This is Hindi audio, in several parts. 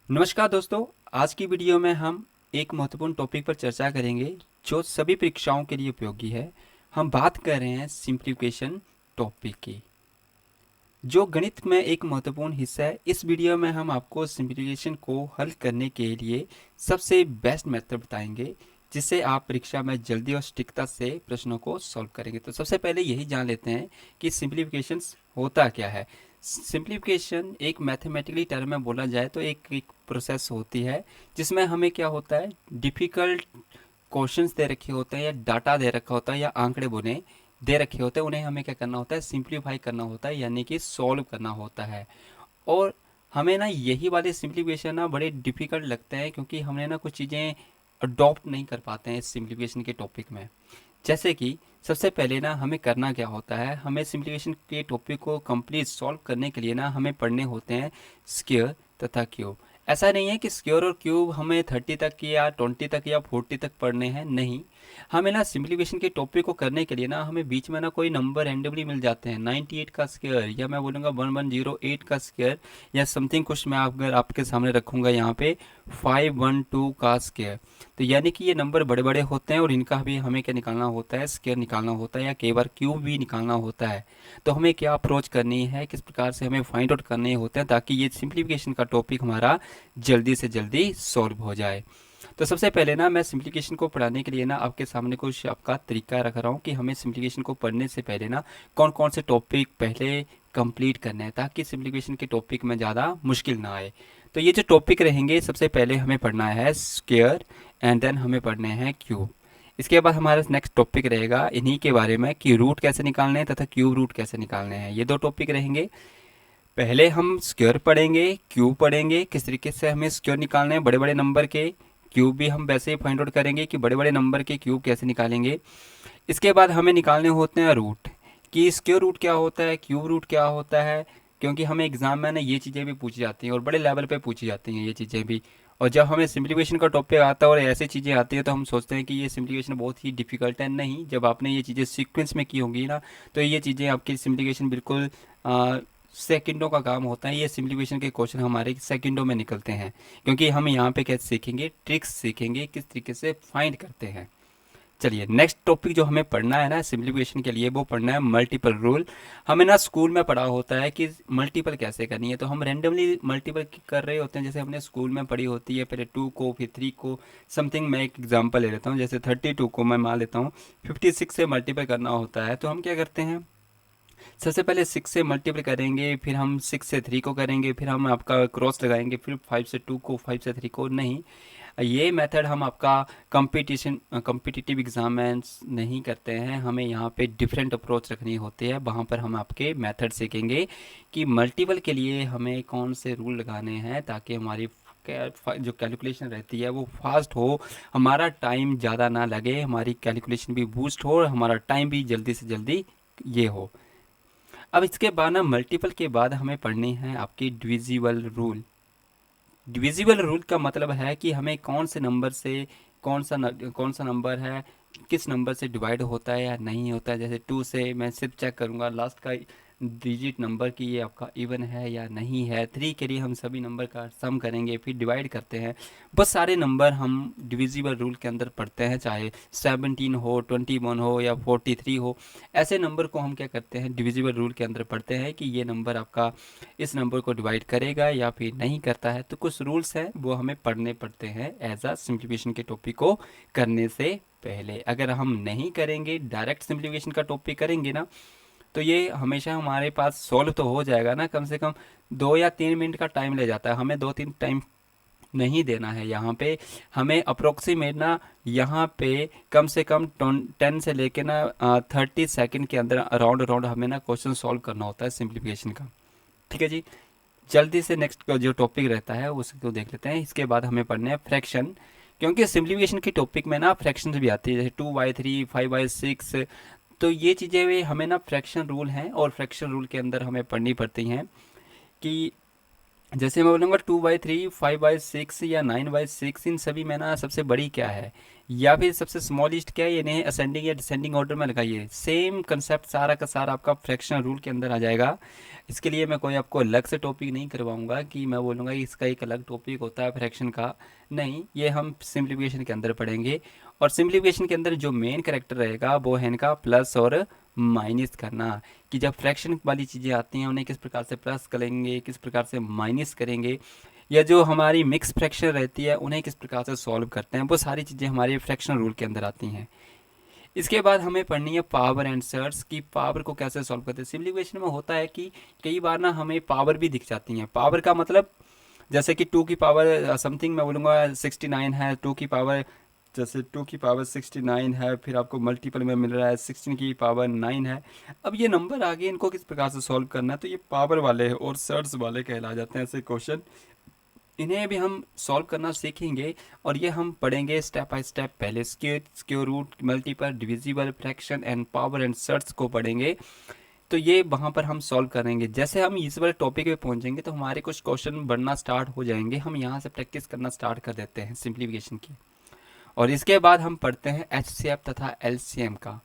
नमस्कार दोस्तों। आज की वीडियो में हम एक महत्वपूर्ण टॉपिक पर चर्चा करेंगे जो सभी परीक्षाओं के लिए उपयोगी है। हम बात कर रहे हैं सिंप्लीफिकेशन टॉपिक की, जो गणित में एक महत्वपूर्ण हिस्सा है। इस वीडियो में हम आपको सिंप्लीफिकेशन को हल करने के लिए सबसे बेस्ट मेथड बताएंगे, जिससे आप परीक्षा में जल्दी और सटीकता से प्रश्नों को सॉल्व करेंगे। तो सबसे पहले यही जान लेते हैं कि सिंप्लीफिकेशन होता क्या है। सिंप्लीफिकेशन एक मैथमेटिकली टर्म में बोला जाए तो एक प्रोसेस होती है जिसमें हमें क्या होता है, डिफ़िकल्ट क्वेश्चंस दे रखे होते हैं या डाटा दे रखा होता है या आंकड़े बुने दे रखे होते हैं, उन्हें हमें क्या करना होता है, सिंप्लीफाई करना होता है, यानी कि सॉल्व करना होता है। और हमें ना यही वाले सिंप्लीफिकेशन ना बड़े डिफ़िकल्ट लगते हैं, क्योंकि हमने ना कुछ चीज़ें अडॉप्ट नहीं कर पाते हैं इस सिंप्लीफिकेशन के टॉपिक में। जैसे कि सबसे पहले ना हमें करना क्या होता है, हमें सिंप्लीफिकेशन के टॉपिक को कंप्लीट सॉल्व करने के लिए ना हमें पढ़ने होते हैं स्क्वायर तथा क्यूब। ऐसा नहीं है कि स्क्वायर और क्यूब हमें 30 तक या 20 तक या 40 तक पढ़ने हैं, नहीं। हमें ना सिंप्लीफिकेशन के टॉपिक को करने के लिए ना हमें बीच में ना कोई नंबर रैंडमली मिल जाते हैं, 98 का स्क्वायर या मैं बोलूँगा 1108 का स्क्वायर या समथिंग कुछ मैं अगर आपके सामने रखूँगा यहाँ पे 512 का स्क्वायर। तो यानी कि ये नंबर बड़े बड़े होते हैं और इनका भी हमें क्या निकालना होता है, स्क्वायर निकालना होता है या कई बार क्यूब भी निकालना होता है। तो हमें क्या अप्रोच करनी है, किस प्रकार से हमें फाइंड आउट करने होते हैं ताकि ये सिंप्लीफिकेशन का टॉपिक हमारा जल्दी से जल्दी सॉल्व हो जाए। तो सबसे पहले ना मैं सिंप्लीफिकेशन को पढ़ाने के लिए ना आपके सामने कुछ आपका तरीका रख रहा हूँ कि हमें सिंप्लीफिकेशन को पढ़ने से पहले ना कौन कौन से टॉपिक पहले कंप्लीट करने हैं, ताकि सिंप्लीफिकेशन के टॉपिक में ज़्यादा मुश्किल ना आए। तो ये जो टॉपिक रहेंगे, सबसे पहले हमें पढ़ना है स्क्वायर एंड देन हमें पढ़ने हैं क्यूब। इसके बाद हमारा नेक्स्ट टॉपिक रहेगा इन्हीं के बारे में कि रूट कैसे निकालने हैं तथा क्यूब रूट कैसे निकालने हैं। ये दो टॉपिक रहेंगे। पहले हम स्क्वायर पढ़ेंगे, क्यूब पढ़ेंगे, किस तरीके से हमें स्क्वायर निकालने हैं बड़े बड़े नंबर के। क्यूब भी हम वैसे ही फाइंड आउट करेंगे कि बड़े बड़े नंबर के क्यूब कैसे निकालेंगे। इसके बाद हमें निकालने होते हैं रूट, कि स्क्वायर रूट क्या होता है, क्यूब रूट क्या होता है, क्योंकि हमें एग्जाम में ना ये चीज़ें भी पूछी जाती हैं और बड़े लेवल पे पूछी जाती हैं ये चीज़ें भी। और जब हमें सिंप्लीफिकेशन का टॉपिक आता है और ऐसी चीज़ें आती हैं तो हम सोचते हैं कि ये सिंप्लीफिकेशन बहुत ही डिफिकल्ट है। नहीं, जब आपने ये चीज़ें सीक्वेंस में की होंगी ना, तो ये चीज़ें आपकी सिंप्लीफिकेशन बिल्कुल सेकंडों का काम होता है। ये सिंप्लीफिकेशन के क्वेश्चन हमारे सेकंडों में निकलते हैं, क्योंकि हम यहाँ पे क्या सीखेंगे, ट्रिक्स सीखेंगे किस तरीके से फाइंड करते हैं। चलिए, नेक्स्ट टॉपिक जो हमें पढ़ना है ना सिंप्लीफिकेशन के लिए, वो पढ़ना है मल्टीपल रूल। हमें ना स्कूल में पढ़ा होता है कि मल्टीपल कैसे करनी है, तो हम रेंडमली मल्टीपल कर रहे होते हैं। जैसे हमने स्कूल में पढ़ी होती है, पहले 2 को फिर 3 को समथिंग। मैं एक एग्जांपल ले लेता हूँ, जैसे 32 को मैं मान लेता हूँ 56 से मल्टीपल करना होता है। तो हम क्या करते हैं, सबसे पहले 6 से मल्टीपल करेंगे, फिर हम 6 से 3 को करेंगे, फिर हम आपका क्रॉस लगाएंगे, फिर 5 से 2 को, 5 से 3 को। नहीं, ये मेथड हम आपका कॉम्पिटिटिव एग्जाम में नहीं करते हैं। हमें यहाँ पे डिफरेंट अप्रोच रखनी होती है। वहाँ पर हम आपके मेथड सीखेंगे कि मल्टीपल के लिए हमें कौन से रूल लगाने हैं, ताकि हमारी जो कैलकुलेशन रहती है वो फास्ट हो, हमारा टाइम ज़्यादा ना लगे, हमारी कैलकुलेशन भी बूस्ट हो और हमारा टाइम भी जल्दी से जल्दी ये हो। अब इसके बाद ना मल्टीपल के बाद हमें पढ़नी है आपकी डिविजिबल रूल। डिविजिबल रूल का मतलब है कि हमें कौन से नंबर से कौन सा नंबर है, किस नंबर से डिवाइड होता है या नहीं होता है। जैसे 2 से मैं सिर्फ चेक करूंगा लास्ट का डिजिट नंबर की ये आपका इवन है या नहीं है। 3 के लिए हम सभी नंबर का सम करेंगे, फिर डिवाइड करते हैं। बस सारे नंबर हम डिविजिबल रूल के अंदर पढ़ते हैं, चाहे 17 हो, 21 हो या 43 हो। ऐसे नंबर को हम क्या करते हैं, डिविजिबल रूल के अंदर पढ़ते हैं कि ये नंबर आपका इस नंबर को डिवाइड करेगा या फिर नहीं करता है। तो कुछ रूल्स हैं वो हमें पढ़ने पड़ते हैं एज अ सिंप्लीफिकेशन के टॉपिक को करने से पहले। अगर हम नहीं करेंगे, डायरेक्ट सिंप्लीफिकेशन का टॉपिक करेंगे ना, तो ये हमेशा हमारे पास सॉल्व तो हो जाएगा ना, कम से कम 2 या 3 मिनट का टाइम ले जाता है। हमें 2-3 टाइम नहीं देना है यहाँ पे। हमें अप्रोक्सीमेट ना यहाँ पे कम से कम 10 से लेके ना 30 सेकेंड के अंदर अराउंड अराउंड हमें ना क्वेश्चन सॉल्व करना होता है सिंप्लीफिकेशन का। ठीक है जी। जल्दी से नेक्स्ट जो टॉपिक रहता है उसको देख लेते हैं। इसके बाद हमें पढ़ने हैं फ्रैक्शन, क्योंकि सिंप्लीफिकेशन की टॉपिक में ना फ्रैक्शंस भी आती है, जैसे 2/3, 5/6। तो ये चीज़ें वे हमें ना फ्रैक्शन रूल हैं और फ्रैक्शन रूल के अंदर हमें पढ़नी पड़ती हैं कि जैसे मैं बोलूँगा 2/3, 5/6 या 9/6, इन सभी में ना सबसे बड़ी क्या है या फिर सबसे स्मॉलेस्ट क्या है, ये नहीं असेंडिंग या डिसेंडिंग ऑर्डर में लगाइए। सेम कंसेप्ट सारा का सारा आपका फ्रैक्शनल रूल के अंदर आ जाएगा। इसके लिए मैं कोई आपको अलग से टॉपिक नहीं करवाऊंगा कि मैं बोलूँगा कि इसका एक अलग टॉपिक होता है फ्रैक्शन का। नहीं, ये हम सिंप्लीफिकेशन के अंदर पढ़ेंगे। और सिंप्लीफिकेशन के अंदर जो मेन करेक्टर रहेगा वो है इनका प्लस और माइनस करना, कि जब फ्रैक्शन वाली चीज़ें आती हैं उन्हें किस प्रकार से प्लस करेंगे, किस प्रकार से माइनस करेंगे, या जो हमारी मिक्स फ्रैक्शन रहती है उन्हें किस प्रकार से सॉल्व करते हैं, वो सारी चीज़ें हमारे फ्रैक्शनल रूल के अंदर आती हैं। इसके बाद हमें पढ़नी है पावर आंसर्स, की पावर को कैसे सॉल्व करते हैं। सिम्प्लीफिकेशन में होता है कि कई बार ना हमें पावर भी दिख जाती हैं। पावर का मतलब जैसे कि 2 की पावर समथिंग मैं बोलूँगा 69 है, 2 की पावर, जैसे 2 की पावर 69 है, फिर आपको मल्टीपल में मिल रहा है 16 की पावर 9 है। अब ये नंबर आगे इनको किस प्रकार से सॉल्व करना है, तो ये पावर वाले और सर्स वाले कहला जाते हैं ऐसे क्वेश्चन। इन्हें भी हम सॉल्व करना सीखेंगे और ये हम पढ़ेंगे स्टेप बाय स्टेप। पहले square root, multiple, divisible, fraction and power and surds को पढ़ेंगे। तो ये वहाँ पर हम सॉल्व करेंगे। जैसे हम इस वाले टॉपिक पे पहुँचेंगे तो हमारे कुछ क्वेश्चन बनना स्टार्ट हो जाएंगे। हम यहाँ से प्रैक्टिस करना स्टार्ट कर देते हैं सिंप्लीफिकेशन की। और इसके बाद हम पढ़ते हैं एचसीएफ तथा एलसीएम का।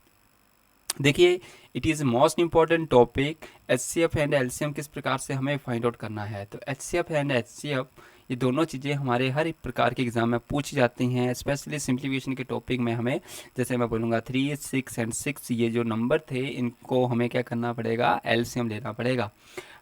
देखिए, it is most important topic. HCF and LCM किस प्रकार से हमें फाइंड आउट करना है। तो एचसीएफ एंड एचसीएफ ये दोनों चीज़ें हमारे हर एक प्रकार के एग्जाम में पूछी जाती हैं, स्पेशली सिंप्लीफिकेशन के टॉपिक में हमें, जैसे मैं बोलूँगा 3, 6 एंड 6 ये जो नंबर थे इनको हमें क्या करना पड़ेगा, एलसीएम लेना पड़ेगा।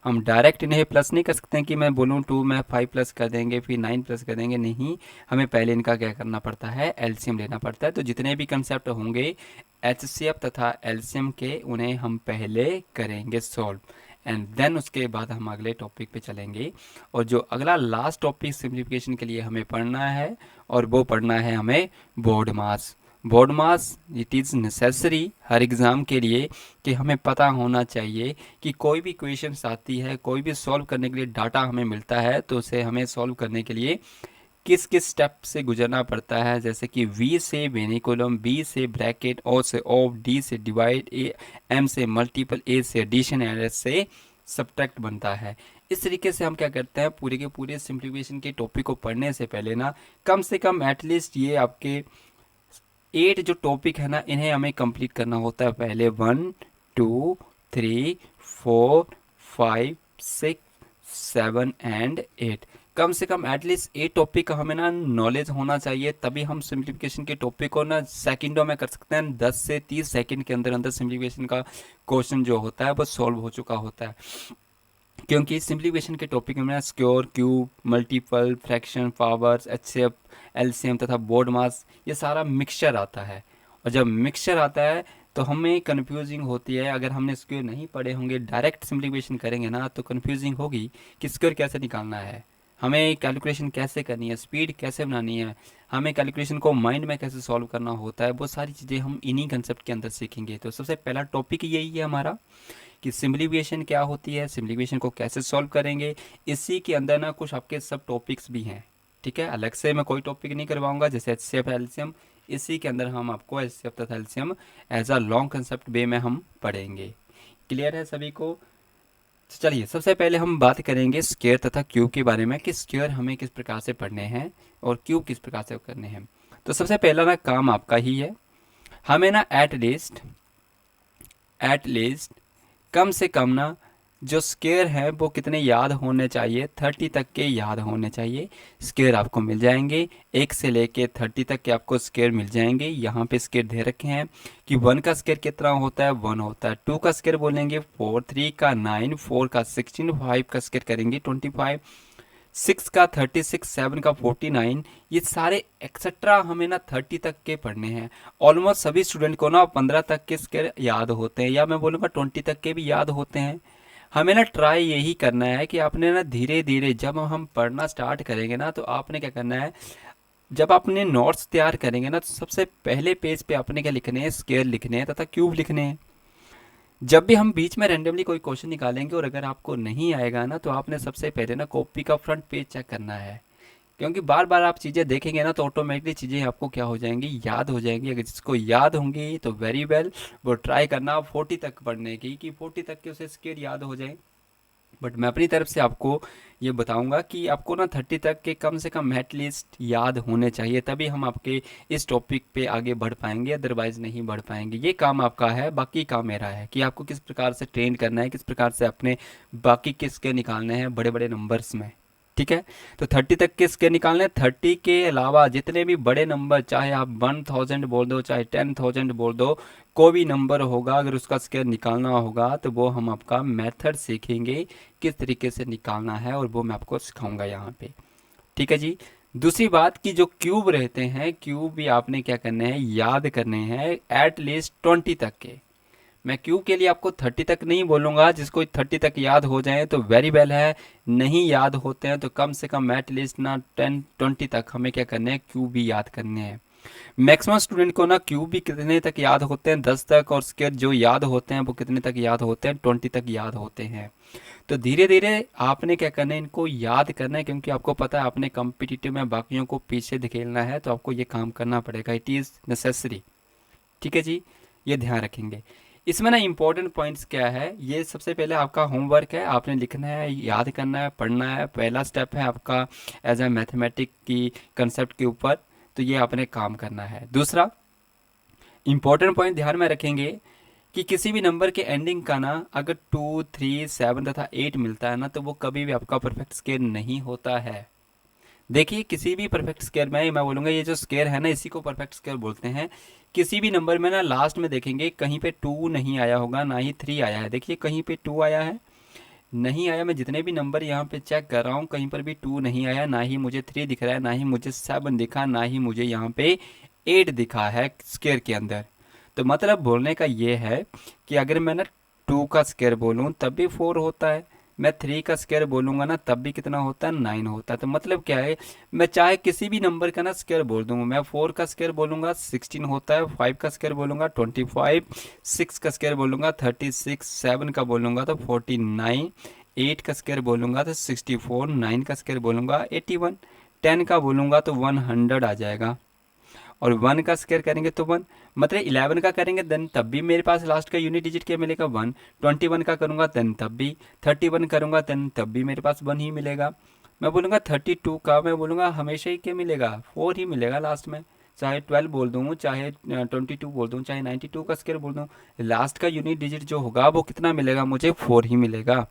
हम डायरेक्ट इन्हें प्लस नहीं कर सकते हैं कि मैं बोलूँ 2 में 5 प्लस कर देंगे फिर 9 प्लस कर देंगे, नहीं, हमें पहले इनका क्या करना पड़ता है, एलसीएम लेना पड़ता है। तो जितने भी कंसेप्ट होंगे एचसीएफ तथा एलसीएम के, उन्हें हम पहले करेंगे सॉल्व एंड देन उसके बाद हम अगले टॉपिक पे चलेंगे। और जो अगला लास्ट टॉपिक सिंप्लीफिकेशन के लिए हमें पढ़ना है, और वो पढ़ना है हमें board mass. Board mass it is necessary her exam के लिए कि हमें पता होना चाहिए कि कोई भी क्वेश्चंस आती है, कोई भी सॉल्व करने के लिए डाटा हमें मिलता है, तो उसे हमें सॉल्व करने के लिए किस किस स्टेप से गुजरना पड़ता है। जैसे कि वी से वेनिकुलम, बी से ब्रैकेट, ओ से ऑफ, डी से डिवाइड, एम से मल्टीपल, ए से एडिशन, एंड एस से सब्ट्रैक्ट बनता है। इस तरीके से हम क्या करते हैं, पूरे के पूरे सिंप्लीफिकेशन के टॉपिक को पढ़ने से पहले ना कम से कम एटलीस्ट ये आपके 8 जो टॉपिक है ना, इन्हें हमें कंप्लीट करना होता है पहले। 1, 2, 3, 4, 5, 6, 7 एंड 8। कम से कम एटलीस्ट 8 टॉपिक का हमें ना नॉलेज होना चाहिए, तभी हम सिंप्लीफिकेशन के टॉपिक को ना सेकंडों में कर सकते हैं। 10 से 30 सेकंड के अंदर अंदर सिंप्लीफिकेशन का क्वेश्चन जो होता है वो सॉल्व हो चुका होता है। क्योंकि सिंप्लीफिकेशन के टॉपिक में square, cube, multiple, fraction, powers, HCF, LCM तथा बोर्ड मास, ये सारा मिक्सचर आता है। और जब मिक्सचर आता है तो हमें कन्फ्यूजिंग होती है। अगर हमने स्क्वायर नहीं पढ़े होंगे, डायरेक्ट सिंप्लीफिकेशन करेंगे ना, तो कन्फ्यूजिंग होगी कि स्क्वायर कैसे निकालना है, हमें कैलकुलेशन कैसे करनी है, स्पीड कैसे बनानी है, हमें कैलकुलेशन को माइंड में कैसे सॉल्व करना होता है, वो सारी चीज़ें हम इन्हीं कंसेप्ट के अंदर सीखेंगे। तो सबसे पहला टॉपिक यही है हमारा कि सिम्प्लीफिकेशन क्या होती है, सिम्प्लीफिकेशन को कैसे सॉल्व करेंगे। इसी के अंदर ना कुछ आपके सब टॉपिक्स भी हैं, ठीक है, अलग से मैं कोई टॉपिक नहीं करवाऊंगा। जैसे एचसीएफ, एलसीएम, इसी के अंदर हम आपको एचसीएफ तथा LCM as a long concept way में हम पढ़ेंगे। क्लियर है सभी को। तो चलिए, सबसे पहले हम बात करेंगे स्क्वायर तथा क्यूब के बारे में कि स्क्वायर हमें किस प्रकार से पढ़ने हैं और क्यूब किस प्रकार से करने हैं। तो सबसे पहला ना काम आपका ही है, हमें ना एट लीस्ट कम से कम ना जो स्क्वायर है वो कितने याद होने चाहिए, 30 तक के याद होने चाहिए। स्क्वायर आपको मिल जाएंगे 1 से लेके 30 तक के आपको स्क्वायर मिल जाएंगे। यहाँ पे स्क्वायर दे रखे हैं कि 1 का स्क्वायर कितना होता है, 1 होता है। 2 का स्क्वायर बोलेंगे 4, 3 का 9, 4 का 16, 5 का स्क्वायर करेंगे 25, 6 का 36, 7 का 49। ये सारे एक्सेट्रा हमें ना 30 तक के पढ़ने हैं। ऑलमोस्ट सभी स्टूडेंट को ना 15 तक के स्क्वायर याद होते हैं, या मैं बोलूँगा 20 तक के भी याद होते हैं। हमें ना ट्राई यही करना है कि आपने ना धीरे धीरे जब हम पढ़ना स्टार्ट करेंगे ना, तो आपने क्या करना है, जब आपने नोट्स तैयार करेंगे ना, तो सबसे पहले पेज पे आपने क्या लिखने हैं, स्क्वायर लिखने हैं तथा क्यूब लिखने हैं। जब भी हम बीच में रैंडमली कोई क्वेश्चन निकालेंगे और अगर आपको नहीं आएगा ना, तो आपने सबसे पहले ना कॉपी का फ्रंट पेज चेक करना है। क्योंकि बार बार आप चीज़ें देखेंगे ना, तो ऑटोमेटिकली चीज़ें आपको क्या हो जाएंगी, याद हो जाएंगी। अगर जिसको याद होंगी तो वेरी वेल, वो ट्राई करना 40 तक पढ़ने की, कि 40 तक के उसे स्क्वायर याद हो जाए। बट मैं अपनी तरफ से आपको ये बताऊंगा कि आपको ना 30 तक के कम से कम एटलीस्ट याद होने चाहिए, तभी हम आपके इस टॉपिक पे आगे बढ़ पाएंगे, अदरवाइज नहीं बढ़ पाएंगे। ये काम आपका है, बाकी काम मेरा है कि आपको किस प्रकार से ट्रेन करना है, किस प्रकार से अपने बाकी के स्केयर निकालने हैं बड़े बड़े नंबर्स में। ठीक है, तो 30 तक के स्केयर निकालने हैं। 30 के अलावा जितने भी बड़े नंबर, चाहे आप 1000 बोल दो, चाहे 10,000 बोल दो, कोई भी नंबर होगा, अगर उसका स्केयर निकालना होगा तो वो हम आपका मेथड सीखेंगे किस तरीके से निकालना है, और वो मैं आपको सिखाऊंगा यहाँ पे। ठीक है जी। दूसरी बात कि जो क्यूब रहते हैं, क्यूब भी आपने क्या करने हैं, याद करने हैं एट लीस्ट 20 तक के। मैं क्यूब के लिए आपको 30 तक नहीं बोलूँगा, जिसको 30 तक याद हो जाए तो वेरी वेल है, नहीं याद होते हैं तो कम से कम एट लीस्ट ना 10-20 तक हमें क्या करने हैं, क्यूब भी याद करने हैं। मैक्सिमम स्टूडेंट को ना क्यूब भी कितने तक याद होते हैं, 10 तक, और स्क्वायर जो याद होते हैं वो कितने तक याद होते हैं, 20 तक याद होते हैं। तो धीरे धीरे आपने क्या करना है, इनको याद करना है, क्योंकि आपको पता है आपने कॉम्पिटिटिव में बाकियों को पीछे धकेलना है, तो आपको ये काम करना पड़ेगा, इट इज़ नेसेसरी। ठीक है जी, ये ध्यान रखेंगे। इसमें ना इम्पोर्टेंट पॉइंट्स क्या है, ये सबसे पहले आपका होमवर्क है, आपने लिखना है, याद करना है, पढ़ना है। पहला स्टेप है आपका एज ए मैथमेटिक की कंसेप्ट के ऊपर, तो ये आपने काम करना है। दूसरा इम्पोर्टेंट पॉइंट ध्यान में रखेंगे कि किसी भी नंबर के एंडिंग का ना अगर 2, 3, 7 तथा 8 मिलता है ना, तो वो कभी भी आपका परफेक्ट स्केयर नहीं होता है। देखिए किसी भी परफेक्ट स्केयर में, मैं बोलूँगा ये जो स्केयर है ना, इसी को परफेक्ट स्केयर बोलते हैं। किसी भी नंबर में ना लास्ट में देखेंगे कहीं पे 2 नहीं आया होगा, ना ही 3 आया है। देखिए कहीं पे 2 आया है, नहीं आया। मैं जितने भी नंबर यहाँ पे चेक कर रहा हूँ, कहीं पर भी 2 नहीं आया, ना ही मुझे 3 दिख रहा है, ना ही मुझे 7 दिखा, ना ही मुझे यहाँ पे 8 दिखा है स्केयर के अंदर। तो मतलब बोलने का ये है कि अगर मैं ना 2 का स्केयर बोलूँ तब भी 4 होता है, मैं 3 का स्केयर बोलूँगा ना तब भी कितना होता है, 9 होता है। तो मतलब क्या है, मैं चाहे किसी भी नंबर का ना स्केयर बोल दूँ, मैं 4 का स्केयर बोलूँगा 16 होता है, 5 का स्केयर बोलूँगा 25, 6 का स्केयर बोलूँगा 36, 7 का बोलूँगा तो 49, 8 का स्केयर बोलूँगा तो 64, 9 का स्केयर बोलूँगा 81, 10 का बोलूँगा तो 100 आ जाएगा, और 1 का स्क्वायर करेंगे तो 1, मतलब 11 का करेंगे देन तब भी मेरे पास लास्ट का यूनिट डिजिट क्या मिलेगा, 1। 21 का करूँगा देन तब भी, 31 करूँगा देन तब भी मेरे पास 1 ही मिलेगा। मैं बोलूँगा 32 का, मैं बोलूँगा हमेशा ही क्या मिलेगा, 4 ही मिलेगा लास्ट में। चाहे 12 बोल दूँ, चाहे 22 बोल दूँ, चाहे 92 का स्क्वायर बोल दूँ, लास्ट का यूनिट डिजिट जो होगा वो कितना मिलेगा, मुझे 4 ही मिलेगा।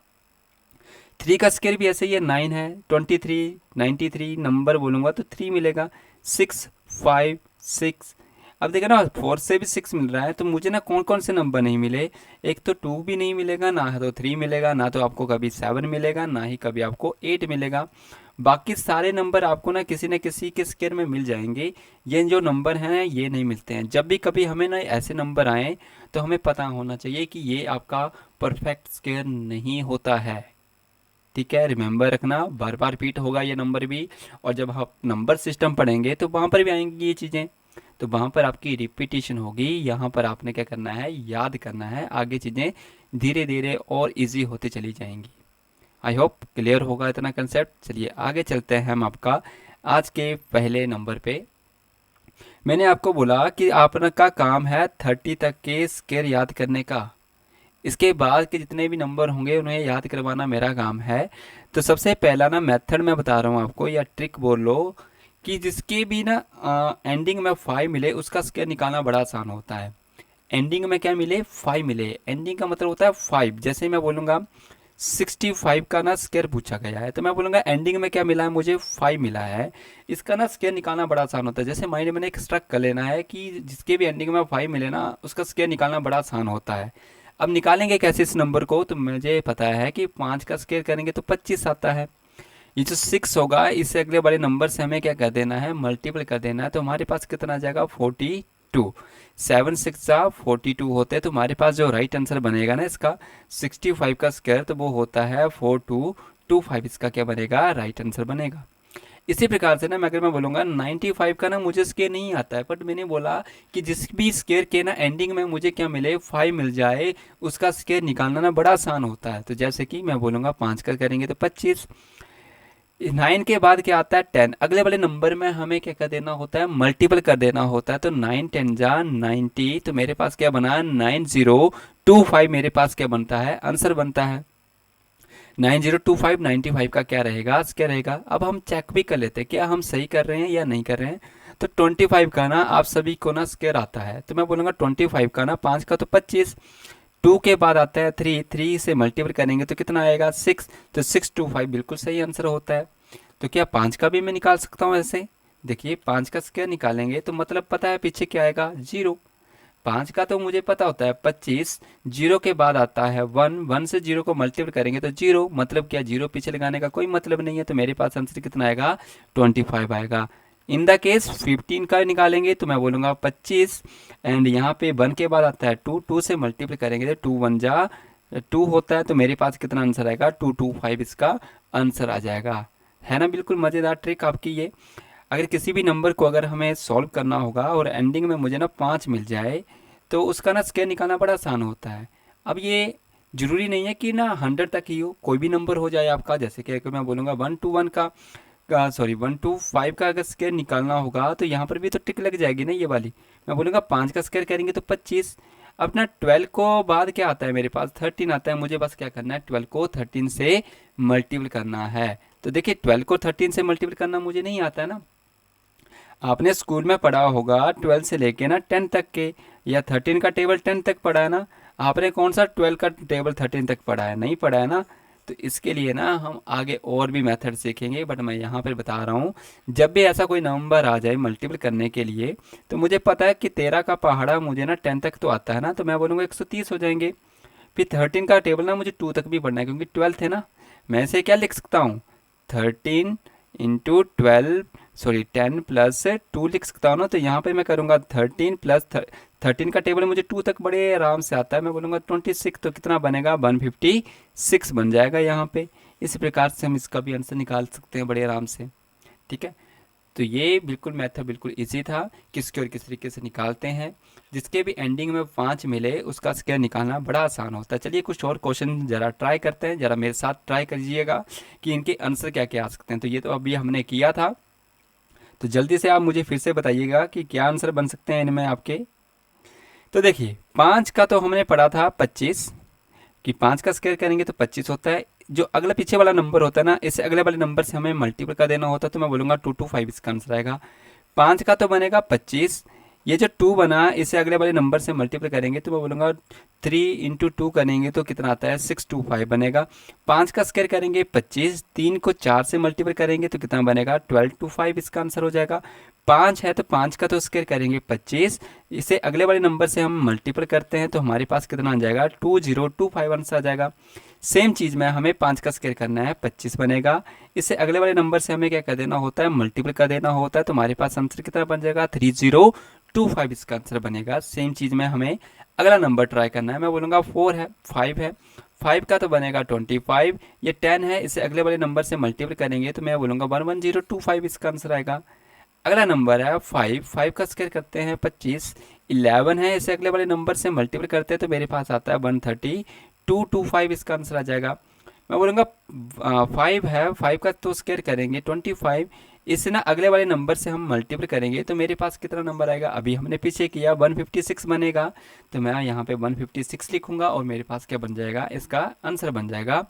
3 का स्क्वायर भी ऐसे ही है, 9 है, 23, 93 नंबर बोलूँगा तो 3 मिलेगा, 6, 5, 6। अब देखा ना 4 से भी 6 मिल रहा है, तो मुझे ना कौन कौन से नंबर नहीं मिले, एक तो 2 भी नहीं मिलेगा, ना तो 3 मिलेगा, ना तो आपको कभी 7 मिलेगा, ना ही कभी आपको 8 मिलेगा। बाकी सारे नंबर आपको ना किसी के स्क्वायर में मिल जाएंगे। ये जो नंबर हैं ये नहीं मिलते हैं। जब भी कभी हमें ना ऐसे नंबर आए तो हमें पता होना चाहिए कि ये आपका परफेक्ट स्क्वायर नहीं होता है। ठीक है, रिमेंबर रखना, बार बार रिपीट होगा ये नंबर भी, और जब आप नंबर सिस्टम पढ़ेंगे तो वहाँ पर भी आएंगी ये चीज़ें, तो वहाँ पर आपकी रिपीटिशन होगी। यहाँ पर आपने क्या करना है, याद करना है, आगे चीज़ें धीरे धीरे और इजी होती चली जाएंगी। आई होप क्लियर होगा इतना कंसेप्ट। चलिए आगे चलते हैं हम आपका आज के पहले नंबर पे। मैंने आपको बोला कि आपका काम है 30 तक के स्क्वायर याद करने का, इसके बाद के जितने भी नंबर होंगे उन्हें याद करवाना मेरा काम है। तो सबसे पहला ना मेथड मैं बता रहा हूँ आपको, या ट्रिक बोल लो, कि जिसके भी ना एंडिंग में 5 मिले उसका स्क्वायर निकालना बड़ा आसान होता है। एंडिंग में क्या मिले, 5 मिले, एंडिंग का मतलब होता है 5। जैसे मैं बोलूँगा 65 का ना स्क्वायर पूछा गया है, तो मैं बोलूँगा एंडिंग में क्या मिला है, मुझे 5 मिला है, इसका ना स्क्वायर निकालना बड़ा आसान होता है। जैसे माइंड में एक स्ट्रक कर लेना है कि जिसके भी एंडिंग में 5 मिले ना उसका स्क्वायर निकालना बड़ा आसान होता है। अब निकालेंगे कैसे इस नंबर को, तो मुझे पता है कि 5 का स्क्वायर करेंगे तो 25 आता है। ये जो 6 होगा इससे अगले बड़े नंबर से हमें क्या कर देना है, मल्टीपल कर देना है, तो हमारे पास कितना आ जाएगा, 42। 7 6 42 होते हैं, तो हमारे पास जो राइट आंसर बनेगा ना इसका 65 का स्क्वायर, तो वो होता है 4225। इसका क्या बनेगा, राइट आंसर बनेगा। इसी प्रकार से ना मैं अगर मैं बोलूँगा 95 का ना मुझे स्केयर नहीं आता है, बट मैंने बोला कि जिस भी स्केयर के ना एंडिंग में मुझे क्या मिले, 5 मिल जाए, उसका स्केयर निकालना ना बड़ा आसान होता है। तो जैसे कि मैं बोलूँगा 5 का करेंगे तो 25, 9 के बाद क्या आता है, 10। अगले वाले नंबर में हमें क्या कर देना होता है, मल्टीपल कर देना होता है, तो 9 10 जा 90, तो मेरे पास क्या बना, 9025 मेरे पास क्या बनता है, आंसर बनता है। 9025 95 का क्या रहेगा, क्या रहेगा। अब हम चेक भी कर लेते हैं क्या हम सही कर रहे हैं या नहीं कर रहे हैं। तो 25 का ना आप सभी को ना स्क्वायर आता है, तो मैं बोलूँगा 25 का ना 5 का तो 25, 2 के बाद आता है 3, 3 से मल्टीपल करेंगे तो कितना आएगा 6, तो 625 बिल्कुल सही आंसर होता है। तो क्या 5 का भी मैं निकाल सकता हूँ ऐसे। देखिए 5 का स्क्वायर निकालेंगे तो मतलब पता है पीछे क्या आएगा 0। 5 का तो मुझे पता होता है 25, 0 के बाद आता है 1, 1 से 0 को मल्टीपल करेंगे तो 0, मतलब क्या 0 पीछे लगाने का कोई मतलब नहीं है, तो मेरे पास आंसर कितना आएगा 25 आएगा। इन द केस 15 का निकालेंगे तो मैं बोलूँगा 25, एंड यहाँ पे 1 के बाद आता है 2, 2 से मल्टीपल करेंगे तो 2 1 जा 2 होता है, तो मेरे पास कितना आंसर आएगा 225 इसका आंसर आ जाएगा। है ना बिल्कुल मज़ेदार ट्रिक आपकी ये। अगर किसी भी नंबर को अगर हमें सॉल्व करना होगा और एंडिंग में मुझे ना 5 मिल जाए तो उसका ना स्क्वायर निकालना बड़ा आसान होता है। अब ये जरूरी नहीं है कि ना 100 तक ही हो, कोई भी नंबर हो जाए आपका। जैसे कि अगर मैं बोलूँगा 1 to 1 का सॉरी 1 to 5 का अगर स्क्वायर निकालना होगा तो यहाँ पर भी तो टिक लग जाएगी ना ये वाली। मैं बोलूँगा 5 का स्क्वायर करेंगे तो 25। अपना 12 को बाद क्या आता है मेरे पास 13 आता है, मुझे बस क्या करना है 12 को 13 से मल्टीपल करना है। तो देखिए 12 को 13 से मल्टीपल करना मुझे नहीं आता है ना। आपने स्कूल में पढ़ा होगा 12 से लेके ना 10 तक के, या 13 का टेबल 10 तक पढ़ा है ना। आपने कौन सा 12 का टेबल 13 तक पढ़ा है, नहीं पढ़ा है ना। तो इसके लिए ना हम आगे और भी मेथड सीखेंगे, बट मैं यहाँ पर बता रहा हूँ जब भी ऐसा कोई नंबर आ जाए मल्टीपल करने के लिए, तो मुझे पता है कि 13 का पहाड़ा मुझे ना 10 तक तो आता है ना, तो मैं बोलूँगा 130 हो जाएंगे। फिर 13 का टेबल ना मुझे 2 तक भी पढ़ना है क्योंकि 12 है ना। मैं इसे क्या लिख सकता हूँ 13 इंटू 12 सॉरी 10 प्लस 2 लिख सकता हूँ ना। तो यहाँ पे मैं करूँगा 13 प्लस 13 का टेबल मुझे 2 तक बड़े आराम से आता है, मैं बोलूँगा 26, तो कितना बनेगा 156 बन जाएगा यहाँ पे। इस प्रकार से हम इसका भी आंसर निकाल सकते हैं बड़े आराम से। ठीक है, तो ये बिल्कुल मेथड बिल्कुल इजी था, किसके और किस तरीके से निकालते हैं। जिसके भी एंडिंग में 5 मिले उसका स्क्वायर निकालना बड़ा आसान होता है। चलिए कुछ और क्वेश्चन ज़रा ट्राई करते हैं, ज़रा मेरे साथ ट्राई करिएगा कि इनके आंसर क्या क्या आ सकते हैं। तो ये तो अभी हमने किया था, तो जल्दी से आप मुझे फिर से बताइएगा कि क्या आंसर बन सकते हैं इनमें आपके। तो देखिए 5 का तो हमने पढ़ा था 25, कि 5 का स्क्वायर करेंगे तो 25 होता है। जो अगला पीछे वाला नंबर होता है ना, इससे अगले वाले नंबर से हमें मल्टीपल का देना होता है, तो मैं बोलूँगा 225 इसका आंसर आएगा। 5 का तो बनेगा 25, ये जो 2 बना इसे अगले वाले नंबर से मल्टीपल करेंगे तो मैं बोलूँगा 3 इंटू 2 करेंगे तो कितना आता है 625 बनेगा। 5 का स्क्वायर करेंगे 25, 3 को 4 से मल्टीपल करेंगे तो कितना बनेगा 1225 इसका आंसर हो जाएगा। 5 है तो 5 का तो स्क्वायर करेंगे 25, इसे अगले वाले नंबर से हम मल्टीपल करते हैं तो हमारे पास कितना आ जाएगा 2025 आंसर आ जाएगा। सेम चीज़ में हमें 5 का स्क्वायर करना है 25 बनेगा, इसे अगले वाले नंबर से हमें क्या कर देना होता है मल्टीपल कर देना होता है, तो हमारे पास आंसर कितना बन जाएगा 3025 इसका आंसर बनेगा। सेम चीज़ में हमें अगला नंबर ट्राई करना है, मैं बोलूँगा 4 है 5 है, 5 का तो बनेगा 25, ये 10 है इसे अगले वाले नंबर से मल्टीपल करेंगे तो मैं बोलूँगा 11025 इसका आंसर आएगा। अगला नंबर है 5, 5 का स्क्वायर करते हैं 25, 11 है इसे अगले वाले नंबर से मल्टीपल करते हैं तो मेरे पास आता है 13225 इसका आंसर आ जाएगा। मैं बोलूँगा 5 है 5 का तो स्क्वायर करेंगे 25, इसे ना अगले वाले नंबर से हम मल्टीपल करेंगे तो मेरे पास कितना नंबर आएगा, अभी हमने पीछे किया 156 बनेगा, तो मैं यहाँ पे 156 लिखूंगा और मेरे पास क्या बन जाएगा इसका आंसर बन जाएगा।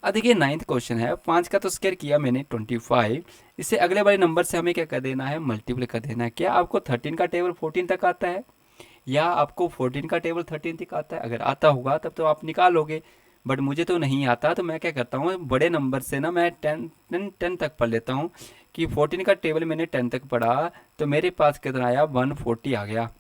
अब देखिए 9th क्वेश्चन है, 5 का तो स्क्वायर किया मैंने 25, इसे अगले वाले नंबर से हमें क्या कर देना है मल्टीपल कर देना है। क्या आपको 13 का टेबल 14 तक आता है या आपको 14 का टेबल 13 तक आता है? अगर आता होगा तब तो आप निकालोगे, बट मुझे तो नहीं आता, तो मैं क्या करता हूँ बड़े नंबर से ना मैं 10 तक पढ़ लेता हूँ कि 14 का टेबल मैंने 10 तक पढ़ा तो मेरे पास कितना आया 140 आ गया।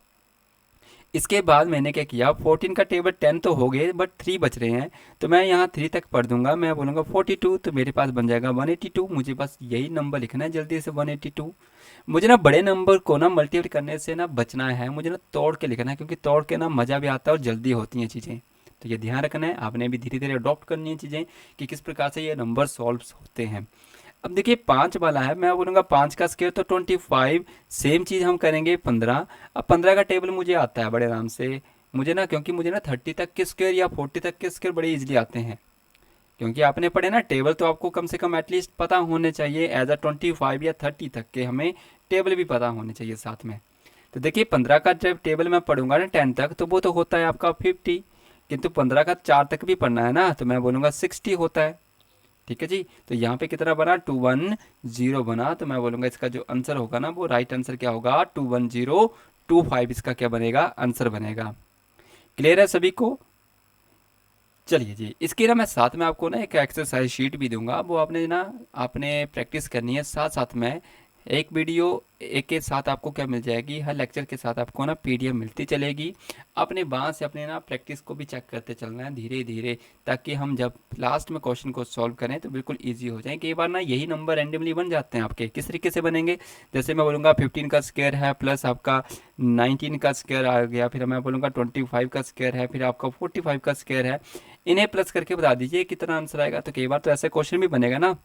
इसके बाद मैंने क्या किया 14 का टेबल 10 तो हो गए बट 3 बच रहे हैं, तो मैं यहाँ 3 तक पढ़ दूंगा, मैं बोलूँगा 42, तो मेरे पास बन जाएगा 182। मुझे बस यही नंबर लिखना है जल्दी से 182। मुझे ना बड़े नंबर को ना मल्टीप्लाई करने से ना बचना है, मुझे ना तोड़ के लिखना है क्योंकि तोड़ के ना मज़ा भी आता है और जल्दी होती हैं चीज़ें। तो ये ध्यान रखना है, आपने भी धीरे धीरे अडॉप्ट करनी है चीज़ें कि किस प्रकार से ये नंबर सॉल्व होते हैं। अब देखिए 5 वाला है, मैं बोलूँगा 5 का स्क्वायर तो 25, सेम चीज़ हम करेंगे 15। अब 15 का टेबल मुझे आता है बड़े आराम से, मुझे ना क्योंकि मुझे ना 30 तक के स्क्वायर या 40 तक के स्क्वायर बड़े इजीली आते हैं, क्योंकि आपने पढ़े ना टेबल तो आपको कम से कम एटलीस्ट पता होने चाहिए एज अ 25 या 30 तक के हमें टेबल भी पता होने चाहिए साथ में। तो देखिए 15 का जब टेबल मैं पढ़ूंगा ना 10 तक तो वो तो होता है आपका 50, किंतु 15 का 4 तक भी पढ़ना है ना, तो मैं बोलूँगा 60 होता है। ठीक है जी। तो यहाँ पे कितना बना, 210 बना। तो मैं बोलूँगा इसका जो आंसर होगा ना वो राइट आंसर क्या होगा, 21025 इसका क्या बनेगा, आंसर बनेगा। क्लियर है सभी को। चलिए जी, इसकी ना मैं साथ में आपको ना एक एक्सरसाइज शीट भी दूंगा, वो आपने प्रैक्टिस करनी है साथ साथ में। एक वीडियो एक के साथ आपको क्या मिल जाएगी, हर लेक्चर के साथ आपको ना पीडीएफ मिलती चलेगी। अपने वहाँ से अपने ना प्रैक्टिस को भी चेक करते चलना है धीरे धीरे, ताकि हम जब लास्ट में क्वेश्चन को सॉल्व करें तो बिल्कुल इजी हो जाए। कई बार ना यही नंबर रैंडमली बन जाते हैं आपके। किस तरीके से बनेंगे, जैसे मैं बोलूँगा 15 का स्क्वायर है प्लस आपका 19 का स्क्वायर आ गया, फिर मैं बोलूँगा 25 का स्क्वायर है, फिर आपका 45 का स्क्वायर है। इन्हें प्लस करके बता दीजिए कितना आंसर आएगा। तो कई बार तो ऐसा क्वेश्चन भी बनेगा ना,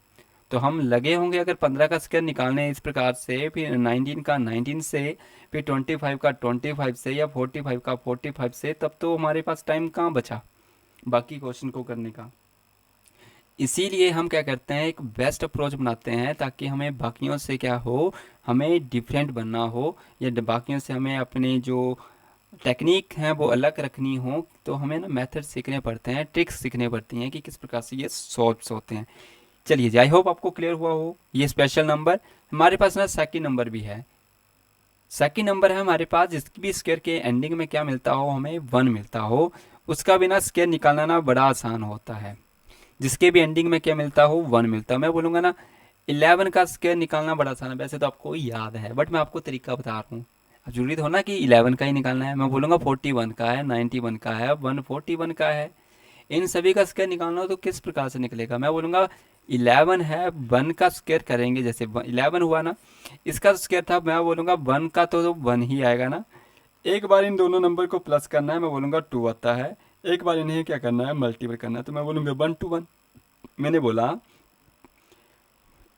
तो हम लगे होंगे अगर 15 का स्क्वायर निकालने इस प्रकार से, फिर 19 का 19 से, फिर 25 का 25 से, या 45 का 45 से, तब तो हमारे पास टाइम कहाँ बचा बाकी क्वेश्चन को करने का। इसीलिए हम क्या करते हैं, एक बेस्ट अप्रोच बनाते हैं ताकि हमें बाकियों से क्या हो, हमें डिफरेंट बनना हो, या बाकियों से हमें अपनी जो टेक्निक है वो अलग रखनी हो। तो हमें ना मेथड सीखने पड़ते हैं, ट्रिक्स सीखने पड़ती हैं कि किस प्रकार से ये सॉल्व्स होते हैं। चलिए जी, आई होप आपको क्लियर हुआ हो। ये स्पेशल नंबर हमारे पास ना सेकंड नंबर भी है। सेकंड नंबर है हमारे पास जिसकी भी स्क्वायर के एंडिंग में क्या मिलता हो, हमें 1 मिलता हो। उसका भी ना स्क्वायर निकालना ना बड़ा आसान होता है। जिसके भी एंडिंग में क्या मिलता हो, 1 मिलता हो। मैं बोलूँगा ना 11 का स्क्वायर निकालना बड़ा आसान है, वैसे तो आपको याद है, बट मैं आपको तरीका बता रहा हूँ। अब जरूरी तो ना कि 11 का ही निकालना है। मैं बोलूँगा 41 का है, 91 का है, 141 का है। इन सभी का स्क्वायर निकालना हो तो किस प्रकार से निकलेगा, मैं बोलूँगा 11 है, 1 का स्क्वायर करेंगे, जैसे 11 हुआ ना, इसका स्क्वायर था, मैं बोलूँगा 1 का तो 1 ही आएगा ना। एक बार इन दोनों नंबर को प्लस करना है, मैं बोलूँगा 2 आता है। एक बार इन्हें क्या करना है, मल्टीपल करना है, तो मैं बोलूँगा 1 to 1। मैंने बोला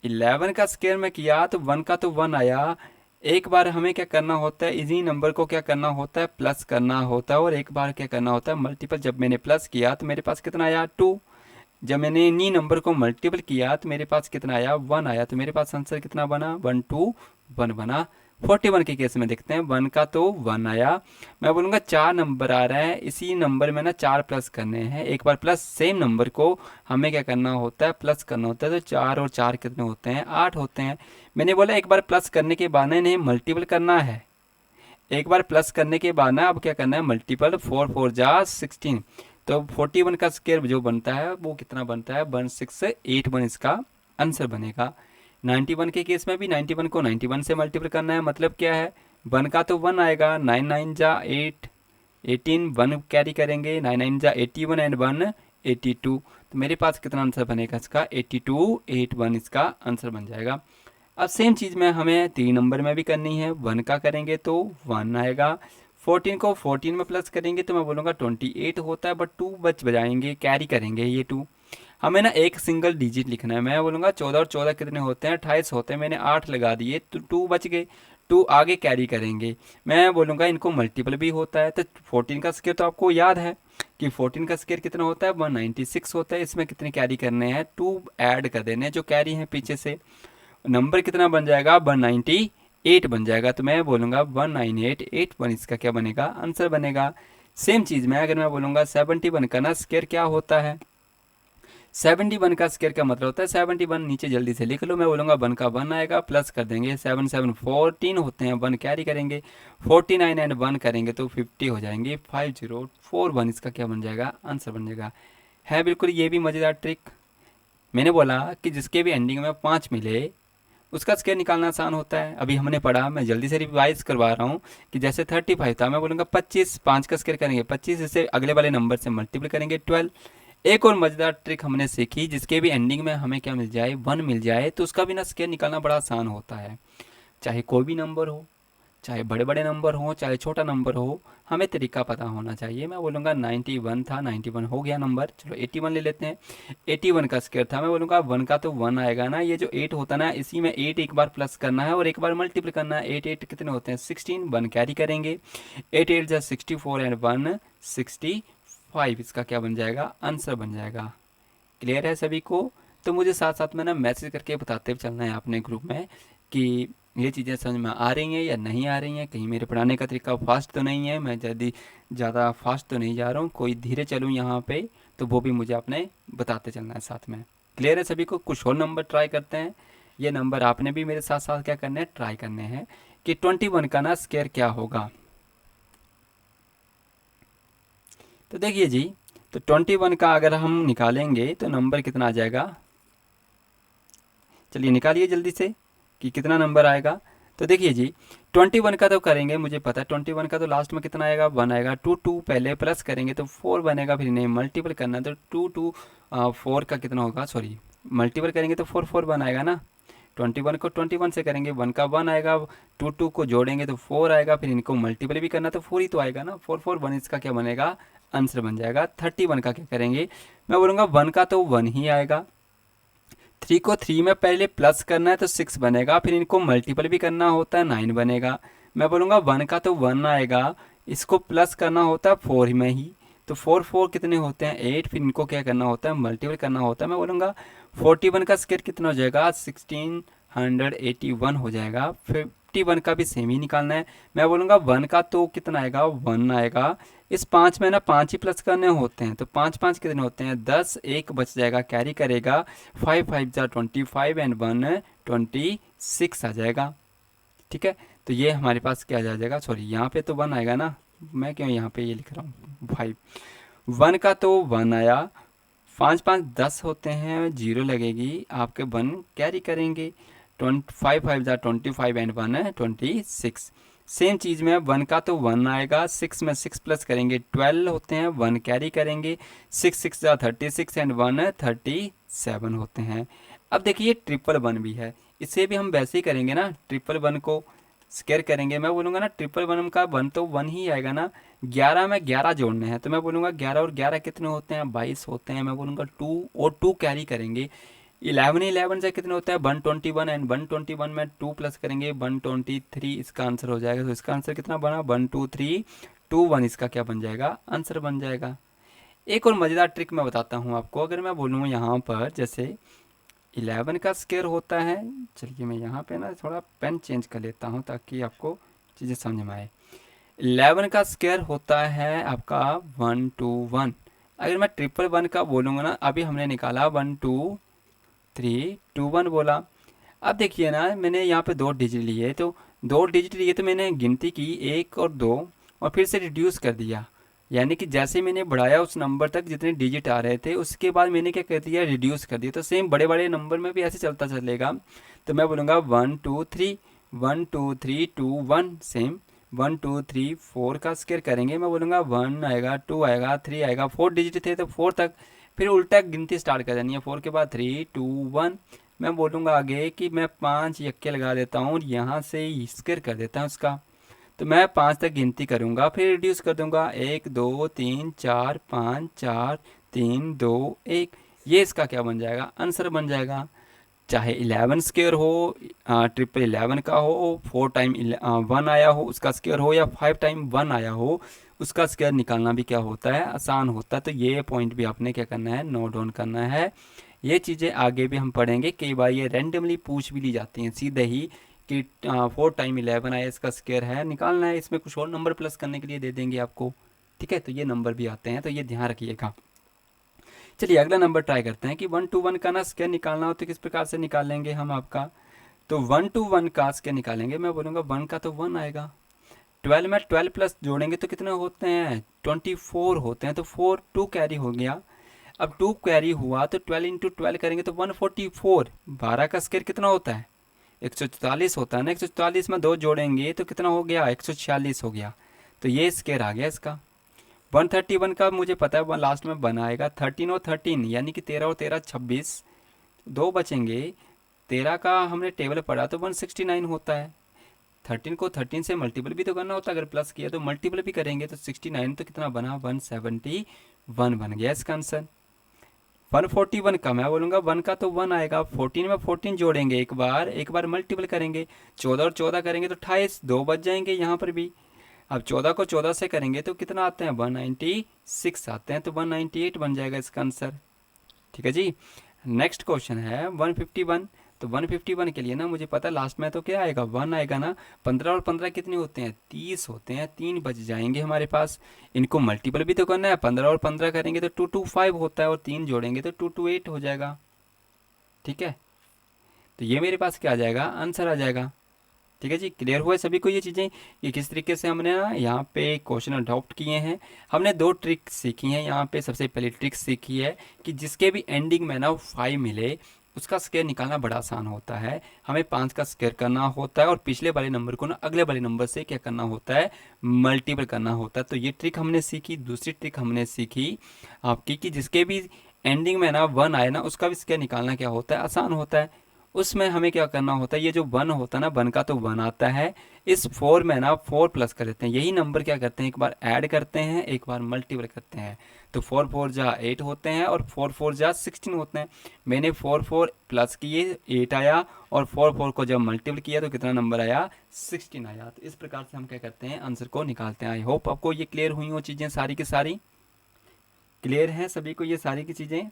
11 का स्क्वायर में किया तो 1 का तो 1 आया। एक बार हमें क्या करना होता है, इसी नंबर को क्या करना होता है, प्लस करना होता है, और एक बार क्या करना होता है, मल्टीपल। जब मैंने प्लस किया तो मेरे पास कितना आया, 2। जब मैंने इन्हीं नंबर को मल्टीपल किया तो मेरे पास कितना आया, 1 आया। तो मेरे पास आंसर कितना बना, 1 to 1 बना। 41 के केस में देखते हैं, 1 का तो 1 आया। मैं बोलूँगा 4 नंबर आ रहा है, इसी नंबर में ना 4 प्लस करने हैं। एक बार प्लस सेम नंबर को हमें क्या करना होता है, प्लस करना होता है। तो 4 और 4 कितने होते हैं, 8 होते हैं। मैंने बोला एक बार प्लस करने के बाद ना इन्हें मल्टीपल करना है। एक बार प्लस करने के बाद ना अब क्या करना है, मल्टीपल। 4 4 जा 16। तो 41 का स्क्वायर जो बनता है वो कितना बनता है, 1681 इसका आंसर बनेगा। 91 के केस में भी 91 को 91 से मल्टीपल करना है, मतलब क्या है, 1 का तो 1 आएगा, 9 9 जा 8, 18, 1 कैरी करेंगे, 9 9 जा 81 एंड 1 82। तो मेरे पास कितना आंसर बनेगा इसका, 8281 इसका आंसर बन जाएगा। अब सेम चीज़ में हमें 3 नंबर में भी करनी है। 1 का करेंगे तो 1 आएगा। 14 को 14 में प्लस करेंगे तो मैं बोलूँगा 28 होता है, बट 2 बच बजाएंगे, कैरी करेंगे ये 2। हमें ना एक सिंगल डिजिट लिखना है। मैं बोलूँगा 14 और 14 कितने होते हैं, 28 होते हैं। मैंने 8 लगा दिए तो 2 बच गए, 2 आगे कैरी करेंगे। मैं बोलूँगा इनको मल्टीपल भी होता है। तो 14 का स्क्वायर तो आपको याद है कि 14 का स्क्वायर कितना होता है, 196 होता है। इसमें कितने कैरी करने हैं, 2 ऐड कर देने हैं जो कैरी हैं पीछे से। नंबर कितना बन जाएगा, 198 बन जाएगा। तो मैं बोलूँगा 19881 इसका क्या बनेगा, आंसर बनेगा। सेम चीज़ में अगर मैं बोलूँगा 71 का ना स्क्वायर क्या होता है, 71 का स्क्वायर का मतलब होता है 71। नीचे जल्दी से लिख लो। मैं बोलूँगा 1 का 1 आएगा, प्लस कर देंगे, 7 7 14 होते हैं, 1 कैरी करेंगे, 49 एंड 1 करेंगे तो 50 हो जाएंगे। 5041 इसका क्या बन जाएगा, आंसर बन जाएगा। है बिल्कुल ये भी मज़ेदार ट्रिक। मैंने बोला कि जिसके भी एंडिंग में 5 मिले उसका स्क्वायर निकालना आसान होता है। अभी हमने पढ़ा, मैं जल्दी से रिवाइज करवा रहा हूँ कि जैसे 35 था, मैं बोलूँगा 25, 5 का स्क्वायर करेंगे 25, इसे अगले वाले नंबर से मल्टीपल करेंगे 12। एक और मज़ेदार ट्रिक हमने सीखी, जिसके भी एंडिंग में हमें क्या मिल जाए, 1 मिल जाए, तो उसका भी ना स्क्वायर निकालना बड़ा आसान होता है। चाहे कोई भी नंबर हो, चाहे बड़े बड़े नंबर हो, चाहे छोटा नंबर हो, हमें तरीका पता होना चाहिए। मैं बोलूँगा 91 था, 91 हो गया नंबर, चलो 81 ले लेते हैं। 81 का स्क्वायर था, मैं बोलूँगा 1 का तो 1 आएगा ना। ये जो 8 होता है ना, इसी में 8 एक बार प्लस करना है और एक बार मल्टीपल करना है। 8 8 कितने होते हैं, 16, 1 कैरी करेंगे, 8 8 जा 64 एंड 1 65 इसका क्या बन जाएगा, आंसर बन जाएगा। क्लियर है सभी को। तो मुझे साथ साथ में ना मैसेज करके बताते हुए चलना है अपने ग्रुप में कि ये चीज़ें समझ में आ रही हैं या नहीं आ रही हैं, कहीं मेरे पढ़ाने का तरीका फास्ट तो नहीं है, मैं जल्दी ज़्यादा फास्ट तो नहीं जा रहा हूँ, कोई धीरे चलूँ यहाँ पे, तो वो भी मुझे अपने बताते चलना है साथ में। क्लियर है सभी को? कुछ और नंबर ट्राई करते हैं। ये नंबर आपने भी मेरे साथ साथ क्या करने हैं, ट्राई करने हैं कि 21 का ना स्क्वायर क्या होगा। तो देखिए जी, तो 21 का अगर हम निकालेंगे तो नंबर कितना आ जाएगा, चलिए निकालिए जल्दी से कि कितना नंबर आएगा। तो देखिए जी, 21 का तो करेंगे, मुझे पता है 21 का तो लास्ट में कितना आएगा, 1 आएगा। टू टू पहले प्लस करेंगे तो 4 बनेगा, फिर नहीं मल्टीपल करना है तो 2 4 का कितना होगा, सॉरी मल्टीपल करेंगे तो 4 4 1 आएगा ना। 21 को 21 से करेंगे, 1 का 1 आएगा, 2 को जोड़ेंगे तो 4 आएगा, फिर इनको मल्टीपल भी करना तो 4 ही तो आएगा ना। 4 4 1 इसका क्या बनेगा, आंसर बन जाएगा। 31 का क्या करेंगे, मैं बोलूँगा 1 का तो 1 ही आएगा, 3 को 3 में पहले प्लस करना है तो 6 बनेगा, फिर इनको मल्टीपल भी करना होता है 9 बनेगा। मैं बोलूँगा 1 का तो 1 आएगा, इसको प्लस करना होता है 4 में ही, तो 4 4 कितने होते हैं 8, फिर इनको क्या करना होता है मल्टीपल करना होता है। मैं बोलूँगा 41 का स्क्वायर कितना हो जाएगा, 1681 हो जाएगा। 51 का भी सेम ही निकालना है। मैं बोलूँगा 1 का तो कितना आएगा, 1 आएगा। इस 5 में ना 5 ही प्लस करने होते हैं, तो 5 5 कितने होते हैं 10, एक बच जाएगा कैरी करेगा, 5 5 जा 25 एंड 1 26 आ जाएगा। ठीक है, तो ये हमारे पास क्या आ जाएगा, सॉरी यहाँ पे तो 1 आएगा ना, मैं क्यों यहाँ पे ये लिख रहा हूँ 5। 1 का तो 1 आया, 5 5 10 होते हैं, जीरो लगेगी, आपके 1 कैरी करेंगे, 5 5 जा 25 एंड 1 26। सेम चीज़ में 1 का तो 1 आएगा, 6 में 6 प्लस करेंगे 12 होते हैं, 1 कैरी करेंगे, 6 6 जा 36 एंड 1 37 होते हैं। अब देखिए ट्रिपल 1 भी है, इसे भी हम वैसे ही करेंगे ना, ट्रिपल 1 को स्क्वायर करेंगे। मैं बोलूँगा ना ट्रिपल 1 का 1 तो 1 ही आएगा ना। 11 में 11 जोड़ने हैं, तो मैं बोलूँगा 11 और 11 कितने होते हैं, 22 होते हैं। मैं बोलूँगा 2 और 2 कैरी करेंगे। 11 से कितने होता है 121 एंड 121 में 2 प्लस करेंगे 123, इसका आंसर हो जाएगा। तो इसका आंसर कितना बना 1 2 3 2 1, इसका क्या बन जाएगा, आंसर बन जाएगा। एक और मज़ेदार ट्रिक मैं बताता हूँ आपको। अगर मैं बोलूँ यहाँ पर जैसे 11 का स्क्वायर होता है, चलिए मैं यहाँ पे ना थोड़ा पेन चेंज कर लेता हूँ ताकि आपको चीज़ें समझ में आए। 11 का स्क्वायर होता है आपका 121। अगर मैं ट्रिपल 1 का बोलूँगा ना, अभी हमने निकाला 1 2 3 2 1 बोला। अब देखिए ना, मैंने यहाँ पे 2 डिजिट लिए, तो 2 डिजिट लिए तो मैंने गिनती की 1 और 2 और फिर से रिड्यूस कर दिया। यानी कि जैसे मैंने बढ़ाया उस नंबर तक जितने डिजिट आ रहे थे, उसके बाद मैंने क्या कर दिया, रिड्यूस कर दिया। तो सेम बड़े बड़े नंबर में भी ऐसे चलता चलेगा। तो मैं बोलूँगा 1 2 3 1 2 3 2 1, सेम 1 2 3 4 का स्क्वायर करेंगे। मैं बोलूँगा 1 आएगा, 2 आएगा, 3 आएगा, 4 डिजिट थे तो 4 तक, फिर उल्टा गिनती स्टार्ट कर देनी है। 4 के बाद 3 2 1। मैं बोलूँगा आगे कि मैं 5 यक्के लगा देता हूँ और यहाँ से स्क्वायर कर देता हूँ उसका। तो मैं 5 तक गिनती करूँगा, फिर रिड्यूस कर दूंगा 1 2 3 4 5 4 3 2 1। ये इसका क्या बन जाएगा, आंसर बन जाएगा। चाहे 11 स्क्वायर हो, ट्रिपल 11 का हो, 4 टाइम 1 आया हो उसका स्क्वायर हो, या 5 टाइम 1 आया हो उसका स्क्वायर निकालना भी क्या होता है, आसान होता है। तो ये पॉइंट भी आपने क्या करना है, नोट डाउन करना है। ये चीज़ें आगे भी हम पढ़ेंगे, कई बार ये रैंडमली पूछ भी ली जाती हैं सीधे ही कि 4 टाइम 11 आया, इसका स्क्वायर है निकालना है, इसमें कुछ और नंबर प्लस करने के लिए दे देंगे आपको। ठीक है, तो ये नंबर भी आते हैं, तो ये ध्यान रखिएगा। चलिए अगला नंबर ट्राई करते हैं कि 1 to 1 का ना स्क्वायर निकालना हो तो किस प्रकार से निकालेंगे हम आपका। तो 1 to 1 का स्क्वायर निकालेंगे। मैं बोलूँगा 1 का तो 1 आएगा, 12 में 12 प्लस जोड़ेंगे तो कितने होते हैं 24 होते हैं, तो 4 2 कैरी हो गया। अब 2 कैरी हुआ तो 12 इंटू 12 करेंगे तो 144। 12 का स्क्वायर कितना होता है 144 होता है ना। 144 में 2 जोड़ेंगे तो कितना हो गया 146 हो गया। तो ये स्क्वायर आ गया इसका। 131 का मुझे पता है लास्ट में बनाएगा 13 और 13 यानी कि 13 और 13 26, 2 बचेंगे। 13 का हमने टेबल पढ़ा तो 169 होता है। 13 को 13 से मल्टीपल भी तो करना होता है, अगर प्लस किया तो मल्टीपल भी करेंगे तो 69, तो कितना बना 171 बन गया इसका आंसर। 141 का मैं बोलूँगा 1 का तो 1 आएगा, 14 में 14 जोड़ेंगे एक बार मल्टीपल करेंगे, 14 और 14 करेंगे तो 28, 2 बच जाएंगे यहाँ पर भी। अब 14 को 14 से करेंगे तो कितना आते हैं 196 आते हैं, तो 198 बन जाएगा इसका आंसर। ठीक है जी। नेक्स्ट क्वेश्चन है 151। तो 151 के लिए ना मुझे पता है लास्ट में तो क्या आएगा 1 आएगा ना। 15 और 15 कितने होते हैं 30 होते हैं, 3 बच जाएंगे हमारे पास। इनको मल्टीपल भी तो करना है, 15 और 15 करेंगे तो 225 होता है, और 3 जोड़ेंगे तो 228 हो जाएगा। ठीक है, तो ये मेरे पास क्या आ जाएगा, आंसर आ जाएगा। ठीक है जी, क्लियर हुआ है सभी को ये चीज़ें कि किस तरीके से हमने ना यहाँ पे क्वेश्चन अडॉप्ट किए हैं। हमने दो ट्रिक सीखी हैं यहाँ पे। सबसे पहली ट्रिक सीखी है कि जिसके भी एंडिंग में ना 5 मिले उसका स्क्वायर निकालना बड़ा आसान होता है। हमें 5 का स्क्वायर करना होता है और पिछले वाले नंबर को ना अगले वाले नंबर से क्या करना होता है, मल्टीपल करना होता है। तो ये ट्रिक हमने सीखी। दूसरी ट्रिक हमने सीखी आपकी कि जिसके भी एंडिंग में ना 1 आए ना उसका भी स्क्वायर निकालना क्या होता है, आसान होता है। उसमें हमें क्या करना होता है, ये जो 1 होता है ना, 1 का तो 1 आता है, इस 4 में ना 4 प्लस कर देते हैं। यही नंबर क्या करते हैं, एक बार ऐड करते हैं, एक बार मल्टीपल करते हैं। तो 4 4 जा 8 होते हैं और 4 4 जा 16 होते हैं। मैंने 4 4 प्लस किए 8 आया और 4 4 को जब मल्टीपल किया तो कितना नंबर आया, 16 आया। तो इस प्रकार से हम क्या करते हैं, आंसर को निकालते हैं। आई होप आपको ये क्लियर हुई हो चीज़ें, सारी की सारी क्लियर हैं सभी को ये सारी की चीज़ें।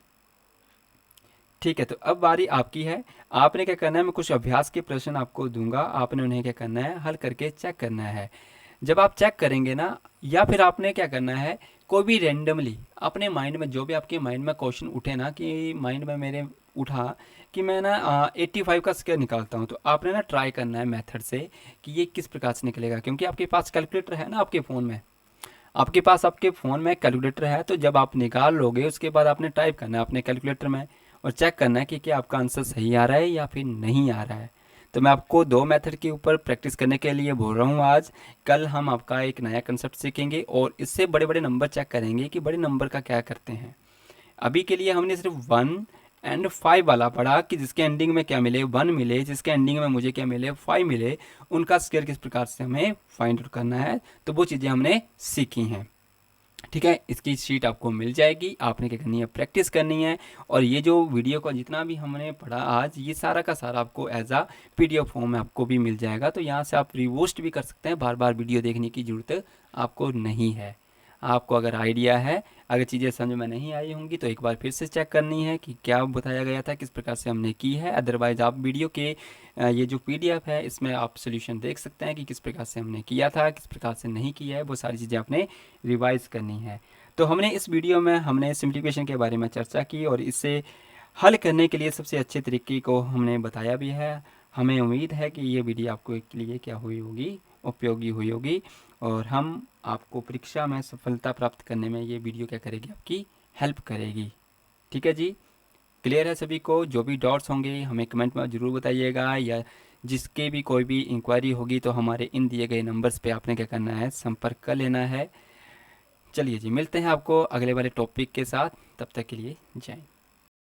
ठीक है, तो अब बारी आपकी है। आपने क्या करना है, मैं कुछ अभ्यास के प्रश्न आपको दूंगा, आपने उन्हें क्या करना है, हल करके चेक करना है। जब आप चेक करेंगे ना, या फिर आपने क्या करना है, कोई भी रेंडमली अपने माइंड में जो भी आपके माइंड में क्वेश्चन उठे ना, कि माइंड में मेरे उठा कि मैं ना 85 का स्क्वायर निकालता हूँ, तो आपने ना ट्राई करना है मेथड से कि ये किस प्रकार से निकलेगा। क्योंकि आपके पास कैलकुलेटर है ना, आपके फ़ोन में, आपके पास आपके फ़ोन में कैलकुलेटर है, तो जब आप निकाल लोगे उसके बाद आपने टाइप करना है अपने कैलकुलेटर में और चेक करना है कि क्या आपका आंसर सही आ रहा है या फिर नहीं आ रहा है। तो मैं आपको दो मेथड के ऊपर प्रैक्टिस करने के लिए बोल रहा हूँ आज। कल हम आपका एक नया कंसेप्ट सीखेंगे और इससे बड़े बड़े नंबर चेक करेंगे कि बड़े नंबर का क्या करते हैं। अभी के लिए हमने सिर्फ 1 एंड 5 वाला पढ़ा कि जिसके एंडिंग में क्या मिले, 1 मिले, जिसके एंडिंग में मुझे क्या मिले, 5 मिले, उनका स्क्वायर किस प्रकार से हमें फाइंड आउट करना है। तो वो चीज़ें हमने सीखी हैं। ठीक है, इसकी शीट आपको मिल जाएगी, आपने क्या करनी है, प्रैक्टिस करनी है। और ये जो वीडियो का जितना भी हमने पढ़ा आज, ये सारा का सारा आपको एज आ PDF फॉर्म में आपको भी मिल जाएगा। तो यहाँ से आप रिवोस्ट भी कर सकते हैं, बार बार वीडियो देखने की ज़रूरत आपको नहीं है। आपको अगर आइडिया है, अगर चीज़ें समझ में नहीं आई होंगी तो एक बार फिर से चेक करनी है कि क्या बताया गया था, किस प्रकार से हमने की है। अदरवाइज़ आप वीडियो के ये जो PDF है इसमें आप सोल्यूशन देख सकते हैं कि किस प्रकार से हमने किया था, किस प्रकार से नहीं किया है। वो सारी चीज़ें आपने रिवाइज करनी है। तो हमने इस वीडियो में हमने सिम्प्लीफिकेशन के बारे में चर्चा की और इससे हल करने के लिए सबसे अच्छे तरीके को हमने बताया भी है। हमें उम्मीद है कि ये वीडियो आपको के लिए क्या हुई होगी, उपयोगी हुई होगी और हम आपको परीक्षा में सफलता प्राप्त करने में ये वीडियो क्या करेगी, आपकी हेल्प करेगी। ठीक है जी, क्लियर है सभी को। जो भी डाउट्स होंगे हमें कमेंट में ज़रूर बताइएगा, या जिसके भी कोई भी इंक्वायरी होगी तो हमारे इन दिए गए नंबर्स पे आपने क्या करना है, संपर्क कर लेना है। चलिए जी, मिलते हैं आपको अगले वाले टॉपिक के साथ। तब तक के लिए जय हिंद।